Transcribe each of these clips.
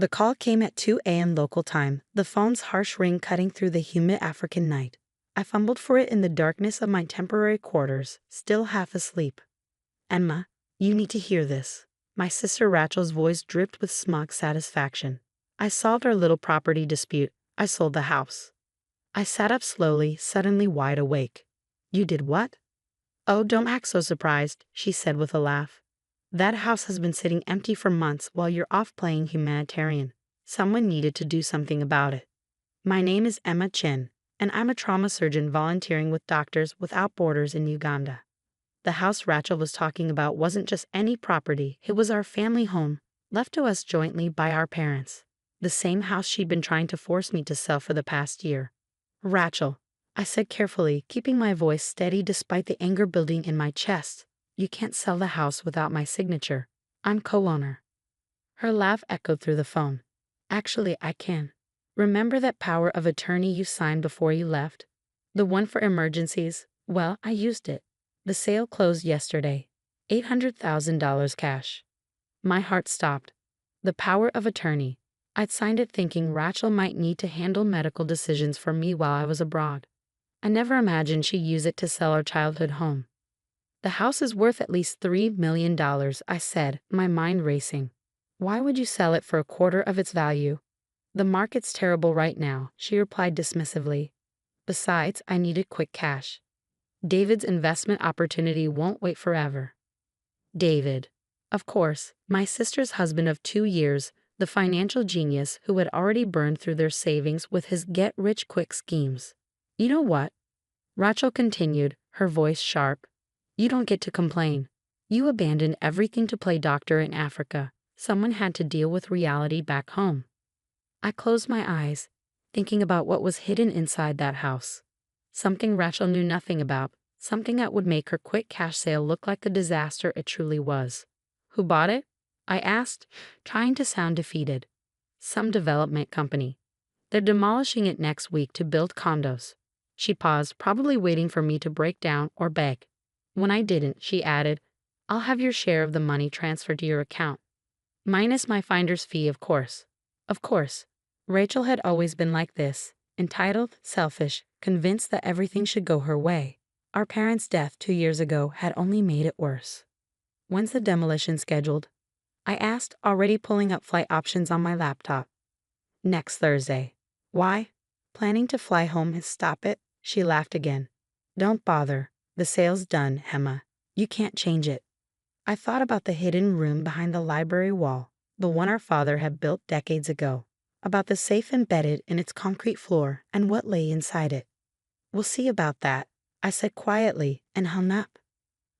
The call came at 2 a.m. local time, the phone's harsh ring cutting through the humid African night. I fumbled for it in the darkness of my temporary quarters, still half asleep. "Emma, you need to hear this." My sister Rachel's voice dripped with smug satisfaction. "I solved our little property dispute. I sold the house." I sat up slowly, suddenly wide awake. "You did what?" "Oh, don't act so surprised," she said with a laugh. "That house has been sitting empty for months while you're off playing humanitarian. Someone needed to do something about it. My name is Emma Chin, and I'm a trauma surgeon volunteering with Doctors Without Borders in Uganda. The house Rachel was talking about wasn't just any property, it was our family home, left to us jointly by our parents. The same house she'd been trying to force me to sell for the past year." "Rachel," I said carefully, keeping my voice steady despite the anger building in my chest, "you can't sell the house without my signature. I'm co-owner." Her laugh echoed through the phone. "Actually, I can. Remember that power of attorney you signed before you left? The one for emergencies? Well, I used it. The sale closed yesterday. $800,000 cash." My heart stopped. The power of attorney. I'd signed it thinking Rachel might need to handle medical decisions for me while I was abroad. I never imagined she'd use it to sell our childhood home. "The house is worth at least $3 million, I said, my mind racing. "Why would you sell it for a quarter of its value?" "The market's terrible right now," she replied dismissively. "Besides, I needed quick cash. David's investment opportunity won't wait forever." David. Of course, my sister's husband of 2 years, the financial genius who had already burned through their savings with his get-rich-quick schemes. "You know what?" Rachel continued, her voice sharp. "You don't get to complain. You abandoned everything to play doctor in Africa. Someone had to deal with reality back home." I closed my eyes, thinking about what was hidden inside that house. Something Rachel knew nothing about, something that would make her quick cash sale look like the disaster it truly was. "Who bought it?" I asked, trying to sound defeated. "Some development company. They're demolishing it next week to build condos." She paused, probably waiting for me to break down or beg. When I didn't, she added, "I'll have your share of the money transferred to your account. Minus my finder's fee, of course." Of course. Rachel had always been like this, entitled, selfish, convinced that everything should go her way. Our parents' death 2 years ago had only made it worse. "When's the demolition scheduled?" I asked, already pulling up flight options on my laptop. "Next Thursday." "Why?" "Planning to fly home and stop it." She laughed again. "Don't bother. The sale's done, Emma. You can't change it." I thought about the hidden room behind the library wall, the one our father had built decades ago, about the safe embedded in its concrete floor and what lay inside it. "We'll see about that," I said quietly and hung up.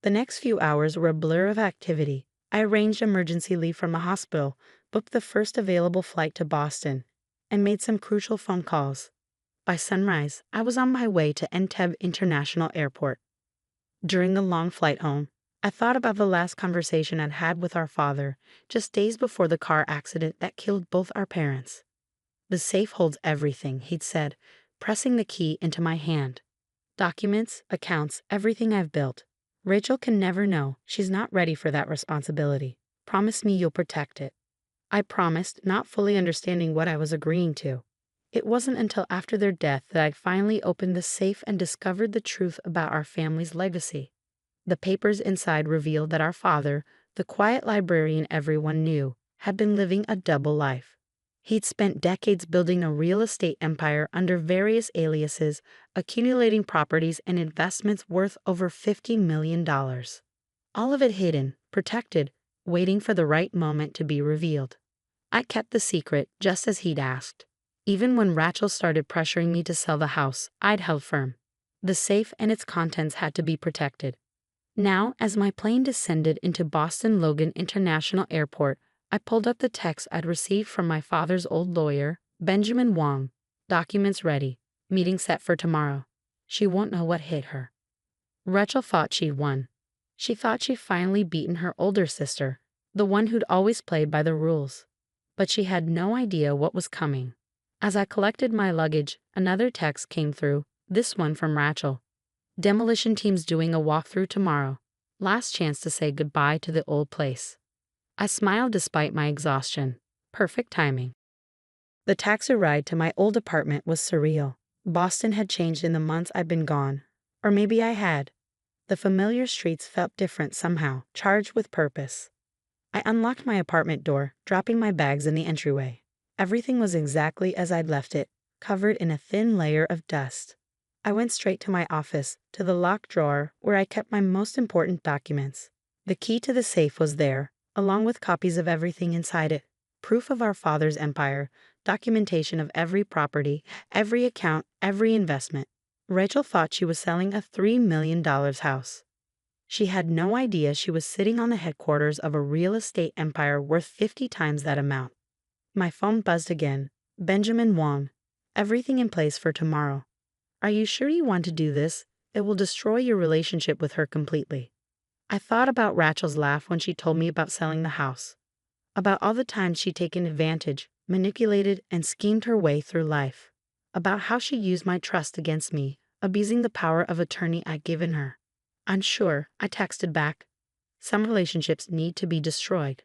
The next few hours were a blur of activity. I arranged emergency leave from the hospital, booked the first available flight to Boston, and made some crucial phone calls. By sunrise, I was on my way to Entebbe International Airport. During the long flight home, I thought about the last conversation I'd had with our father, just days before the car accident that killed both our parents. "The safe holds everything," he'd said, pressing the key into my hand. "Documents, accounts, everything I've built. Rachel can never know. She's not ready for that responsibility. Promise me you'll protect it." I promised, not fully understanding what I was agreeing to. It wasn't until after their death that I'd finally opened the safe and discovered the truth about our family's legacy. The papers inside revealed that our father, the quiet librarian everyone knew, had been living a double life. He'd spent decades building a real estate empire under various aliases, accumulating properties and investments worth over $50 million. All of it hidden, protected, waiting for the right moment to be revealed. I kept the secret, just as he'd asked. Even when Rachel started pressuring me to sell the house, I'd held firm. The safe and its contents had to be protected. Now, as my plane descended into Boston Logan International Airport, I pulled up the text I'd received from my father's old lawyer, Benjamin Wong. "Documents ready. Meeting set for tomorrow." She won't know what hit her. Rachel thought she'd won. She thought she'd finally beaten her older sister, the one who'd always played by the rules. But she had no idea what was coming. As I collected my luggage, another text came through, this one from Rachel. "Demolition team's doing a walkthrough tomorrow. Last chance to say goodbye to the old place." I smiled despite my exhaustion. Perfect timing. The taxi ride to my old apartment was surreal. Boston had changed in the months I'd been gone. Or maybe I had. The familiar streets felt different somehow, charged with purpose. I unlocked my apartment door, dropping my bags in the entryway. Everything was exactly as I'd left it, covered in a thin layer of dust. I went straight to my office, to the locked drawer where I kept my most important documents. The key to the safe was there, along with copies of everything inside it. Proof of our father's empire, documentation of every property, every account, every investment. Rachel thought she was selling a $3 million house. She had no idea she was sitting on the headquarters of a real estate empire worth 50 times that amount. My phone buzzed again. Benjamin Wong. Everything in place for tomorrow. Are you sure you want to do this? It will destroy your relationship with her completely. I thought about Rachel's laugh when she told me about selling the house. About all the times she'd taken advantage, manipulated, and schemed her way through life. About how she used my trust against me, abusing the power of attorney I'd given her. Unsure, I texted back. Some relationships need to be destroyed.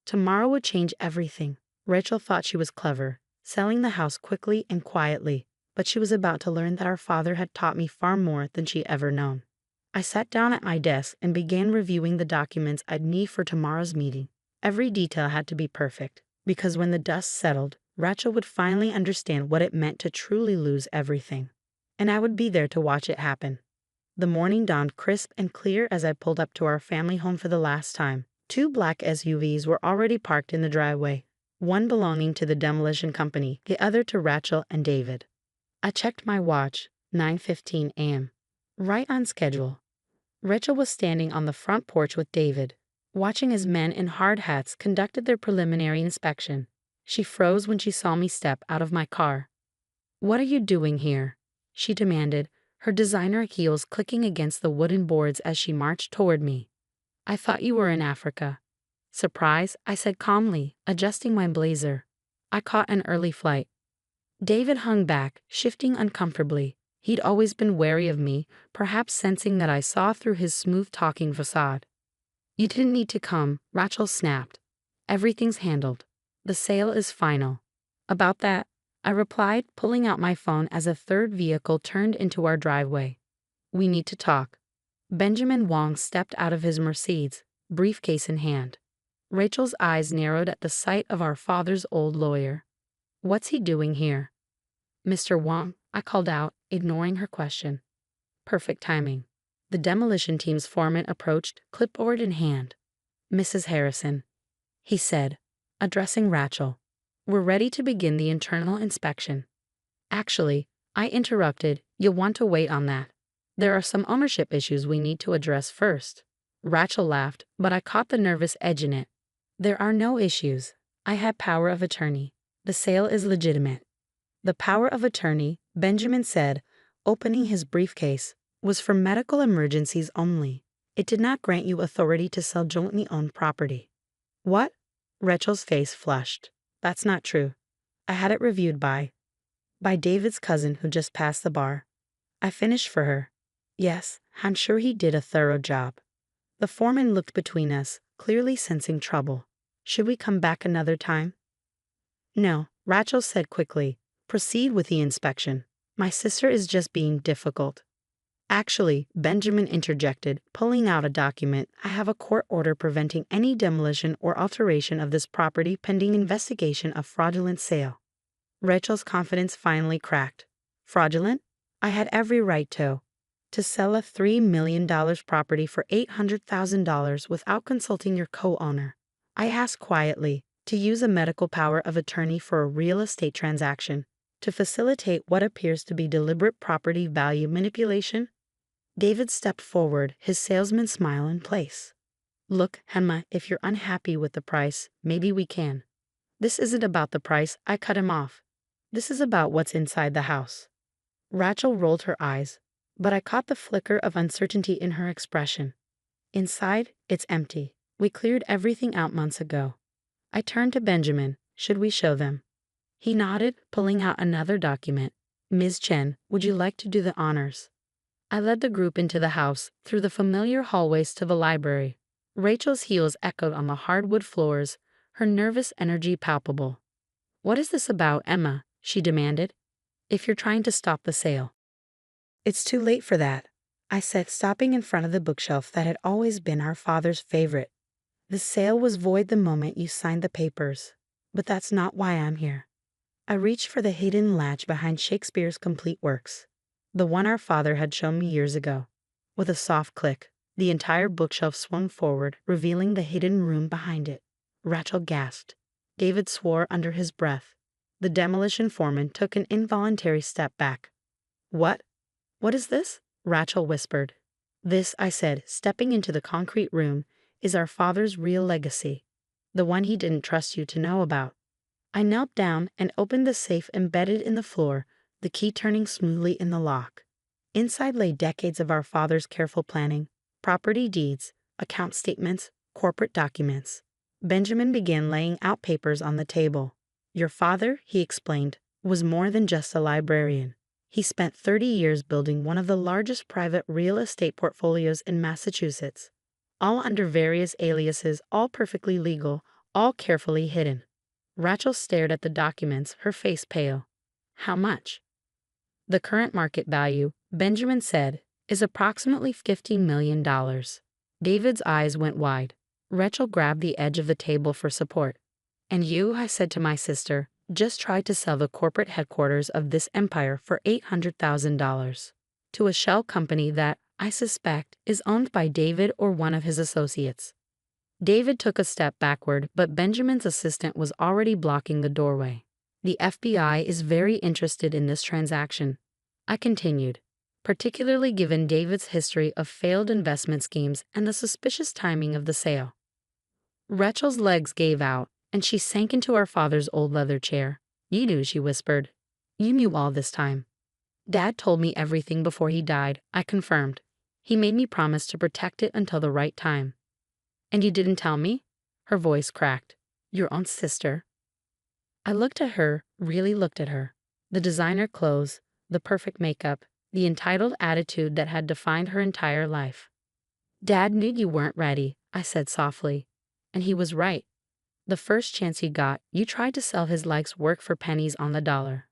Tomorrow would change everything. Rachel thought she was clever, selling the house quickly and quietly, but she was about to learn that our father had taught me far more than she'd ever known. I sat down at my desk and began reviewing the documents I'd need for tomorrow's meeting. Every detail had to be perfect, because when the dust settled, Rachel would finally understand what it meant to truly lose everything. And I would be there to watch it happen. The morning dawned crisp and clear as I pulled up to our family home for the last time. 2 black SUVs were already parked in the driveway, one belonging to the demolition company, the other to Rachel and David. I checked my watch, 9:15 a.m. Right on schedule. Rachel was standing on the front porch with David, watching as men in hard hats conducted their preliminary inspection. She froze when she saw me step out of my car. "What are you doing here?" she demanded, her designer heels clicking against the wooden boards as she marched toward me. "I thought you were in Africa." "Surprise," I said calmly, adjusting my blazer. "I caught an early flight." David hung back, shifting uncomfortably. He'd always been wary of me, perhaps sensing that I saw through his smooth-talking facade. "You didn't need to come," Rachel snapped. "Everything's handled. The sale is final." "About that," I replied, pulling out my phone as a third vehicle turned into our driveway. "We need to talk." Benjamin Wong stepped out of his Mercedes, briefcase in hand. Rachel's eyes narrowed at the sight of our father's old lawyer. "What's he doing here?" "Mr. Wong," I called out, ignoring her question. Perfect timing. The demolition team's foreman approached, clipboard in hand. "Mrs. Harrison," he said, addressing Rachel, "we're ready to begin the internal inspection." "Actually," I interrupted, "you'll want to wait on that. There are some ownership issues we need to address first." Rachel laughed, but I caught the nervous edge in it. "There are no issues. I had power of attorney. The sale is legitimate." The power of attorney, Benjamin said, opening his briefcase, was for medical emergencies only. It did not grant you authority to sell jointly owned property. "What?" Rachel's face flushed. "That's not true. I had it reviewed by David's cousin who just passed the bar. I finished for her. Yes, I'm sure he did a thorough job." The foreman looked between us, clearly sensing trouble. "Should we come back another time?" "No," Rachel said quickly. "Proceed with the inspection. My sister is just being difficult." "Actually," Benjamin interjected, pulling out a document, "I have a court order preventing any demolition or alteration of this property pending investigation of fraudulent sale." Rachel's confidence finally cracked. "Fraudulent? I had every right to sell a $3 million property for $800,000 without consulting your co-owner." I asked quietly, "To use a medical power of attorney for a real estate transaction, to facilitate what appears to be deliberate property value manipulation?" David stepped forward, his salesman smile in place. "Look, Henma, if you're unhappy with the price, maybe we can." "This isn't about the price," I cut him off. "This is about what's inside the house." Rachel rolled her eyes, but I caught the flicker of uncertainty in her expression. "Inside, it's empty. We cleared everything out months ago." I turned to Benjamin. "Should we show them?" He nodded, pulling out another document. "Ms. Chen, would you like to do the honors?" I led the group into the house, through the familiar hallways to the library. Rachel's heels echoed on the hardwood floors, her nervous energy palpable. "What is this about, Emma?" she demanded. "If you're trying to stop the sale." "It's too late for that," I said, stopping in front of the bookshelf that had always been our father's favorite. "The sale was void the moment you signed the papers. But that's not why I'm here." I reached for the hidden latch behind Shakespeare's complete works, the one our father had shown me years ago. With a soft click, the entire bookshelf swung forward, revealing the hidden room behind it. Rachel gasped. David swore under his breath. The demolition foreman took an involuntary step back. "What? What is this?" Rachel whispered. "This," I said, stepping into the concrete room, "is our father's real legacy. The one he didn't trust you to know about." I knelt down and opened the safe embedded in the floor, the key turning smoothly in the lock. Inside lay decades of our father's careful planning, property deeds, account statements, corporate documents. Benjamin began laying out papers on the table. "Your father," he explained, "was more than just a librarian. He spent 30 years building one of the largest private real estate portfolios in Massachusetts, all under various aliases, all perfectly legal, all carefully hidden." Rachel stared at the documents, her face pale. "How much?" "The current market value," Benjamin said, "is approximately $50 million. David's eyes went wide. Rachel grabbed the edge of the table for support. "And you," I said to my sister, "just tried to sell the corporate headquarters of this empire for $800,000 to a shell company that, I suspect, is owned by David or one of his associates." David took a step backward, but Benjamin's assistant was already blocking the doorway. "The FBI is very interested in this transaction," I continued, "particularly given David's history of failed investment schemes and the suspicious timing of the sale." Rachel's legs gave out, and she sank into our father's old leather chair. "You knew," she whispered. "You knew all this time." "Dad told me everything before he died," I confirmed. "He made me promise to protect it until the right time." "And you didn't tell me?" Her voice cracked. "Your own sister." I looked at her, really looked at her. The designer clothes, the perfect makeup, the entitled attitude that had defined her entire life. "Dad knew you weren't ready," I said softly. "And he was right. The first chance you got, you tried to sell his life's work for pennies on the dollar."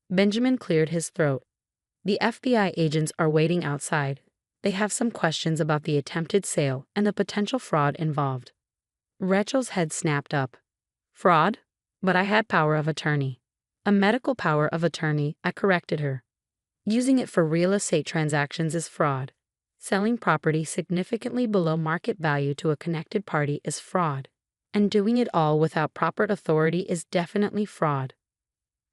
Benjamin cleared his throat. "The FBI agents are waiting outside. They have some questions about the attempted sale and the potential fraud involved." Rachel's head snapped up. "Fraud?" "But I had power of attorney." "A medical power of attorney," I corrected her. "Using it for real estate transactions is fraud. Selling property significantly below market value to a connected party is fraud. And doing it all without proper authority is definitely fraud."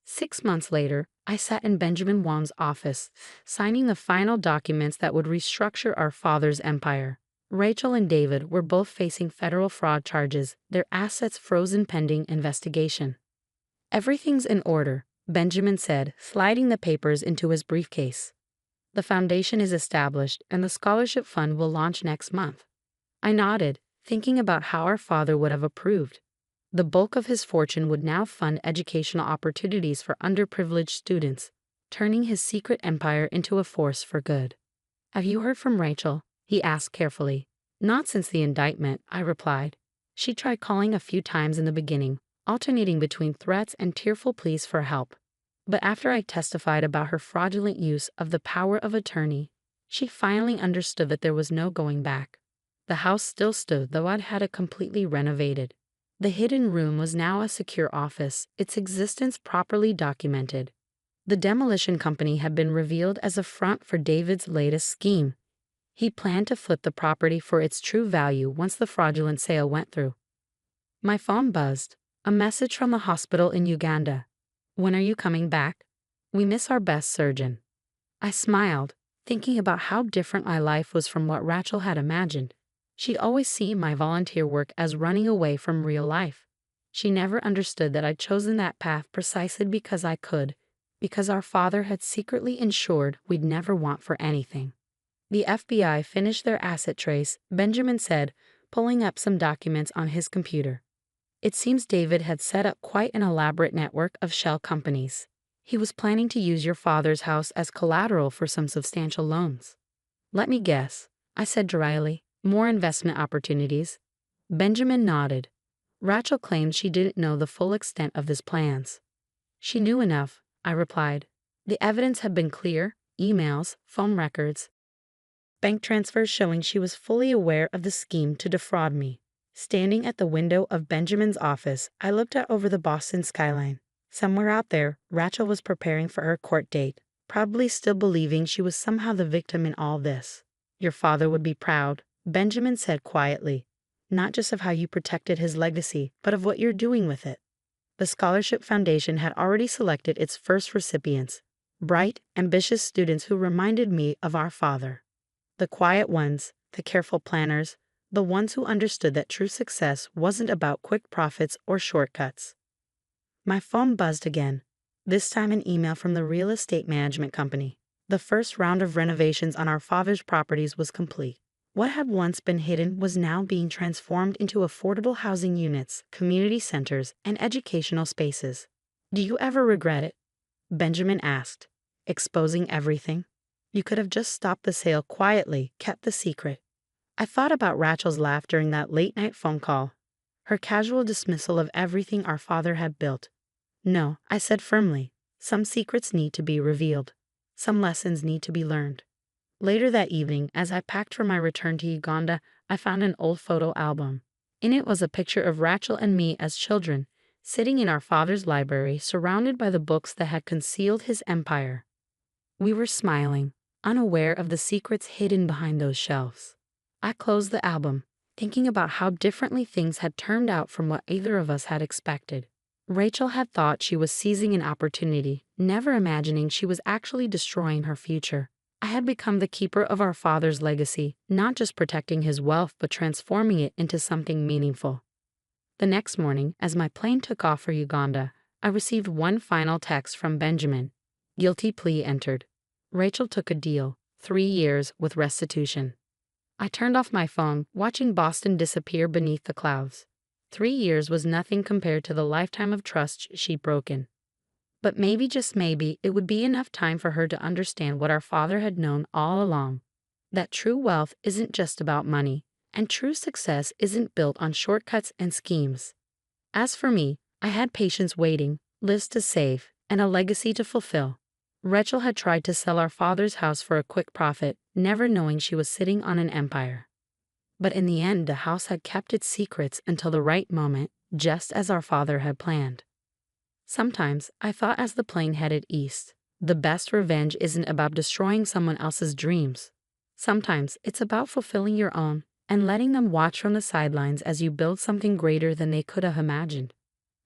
6 months later, I sat in Benjamin Wong's office, signing the final documents that would restructure our father's empire. Rachel and David were both facing federal fraud charges, their assets frozen pending investigation. "Everything's in order," Benjamin said, sliding the papers into his briefcase. "The foundation is established, and the scholarship fund will launch next month." I nodded, thinking about how our father would have approved. The bulk of his fortune would now fund educational opportunities for underprivileged students, turning his secret empire into a force for good. "Have you heard from Rachel?" he asked carefully. "Not since the indictment," I replied. "She tried calling a few times in the beginning, alternating between threats and tearful pleas for help. But after I testified about her fraudulent use of the power of attorney, she finally understood that there was no going back. The house still stood, though I'd had it completely renovated. The hidden room was now a secure office, its existence properly documented. The demolition company had been revealed as a front for David's latest scheme. He planned to flip the property for its true value once the fraudulent sale went through. My phone buzzed. A message from the hospital in Uganda. "When are you coming back? We miss our best surgeon." I smiled, thinking about how different my life was from what Rachel had imagined. She'd always seen my volunteer work as running away from real life. She never understood that I'd chosen that path precisely because I could, because our father had secretly ensured we'd never want for anything. "The FBI finished their asset trace," Benjamin said, pulling up some documents on his computer. "It seems David had set up quite an elaborate network of shell companies. He was planning to use your father's house as collateral for some substantial loans." "Let me guess," I said dryly. "More investment opportunities?" Benjamin nodded. Rachel claimed she didn't know the full extent of his plans. She knew enough, I replied. The evidence had been clear: emails, phone records, bank transfers showing she was fully aware of the scheme to defraud me. Standing at the window of Benjamin's office, I looked out over the Boston skyline. Somewhere out there, Rachel was preparing for her court date, probably still believing she was somehow the victim in all this. Your father would be proud, Benjamin said quietly. Not just of how you protected his legacy, but of what you're doing with it. The Scholarship Foundation had already selected its first recipients, bright, ambitious students who reminded me of our father. The quiet ones, the careful planners, the ones who understood that true success wasn't about quick profits or shortcuts. My phone buzzed again, this time an email from the real estate management company. The first round of renovations on our father's properties was complete. What had once been hidden was now being transformed into affordable housing units, community centers, and educational spaces. Do you ever regret it? Benjamin asked, exposing everything. You could have just stopped the sale quietly, kept the secret. I thought about Rachel's laugh during that late-night phone call, her casual dismissal of everything our father had built. No, I said firmly, some secrets need to be revealed. Some lessons need to be learned. Later that evening, as I packed for my return to Uganda, I found an old photo album. In it was a picture of Rachel and me as children, sitting in our father's library, surrounded by the books that had concealed his empire. We were smiling, unaware of the secrets hidden behind those shelves. I closed the album, thinking about how differently things had turned out from what either of us had expected. Rachel had thought she was seizing an opportunity, never imagining she was actually destroying her future. I had become the keeper of our father's legacy, not just protecting his wealth but transforming it into something meaningful. The next morning, as my plane took off for Uganda, I received one final text from Benjamin. Guilty plea entered. Rachel took a deal, 3 years with restitution. I turned off my phone, watching Boston disappear beneath the clouds. 3 years was nothing compared to the lifetime of trust she'd broken. But maybe, just maybe, it would be enough time for her to understand what our father had known all along. That true wealth isn't just about money, and true success isn't built on shortcuts and schemes. As for me, I had patience waiting, lives to save, and a legacy to fulfill. Rachel had tried to sell our father's house for a quick profit, never knowing she was sitting on an empire. But in the end, the house had kept its secrets until the right moment, just as our father had planned. Sometimes, I thought as the plane headed east, the best revenge isn't about destroying someone else's dreams. Sometimes, it's about fulfilling your own and letting them watch from the sidelines as you build something greater than they could have imagined.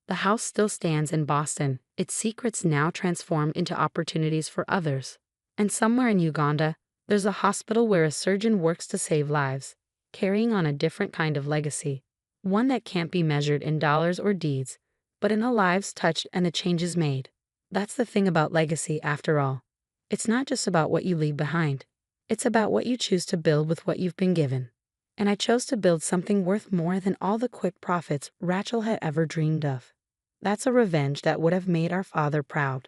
The house still stands in Boston, its secrets now transformed into opportunities for others. And somewhere in Uganda, there's a hospital where a surgeon works to save lives, carrying on a different kind of legacy, one that can't be measured in dollars or deeds, but in the lives touched and the changes made. That's the thing about legacy, after all. It's not just about what you leave behind. It's about what you choose to build with what you've been given. And I chose to build something worth more than all the quick profits Rachel had ever dreamed of. That's a revenge that would have made our father proud.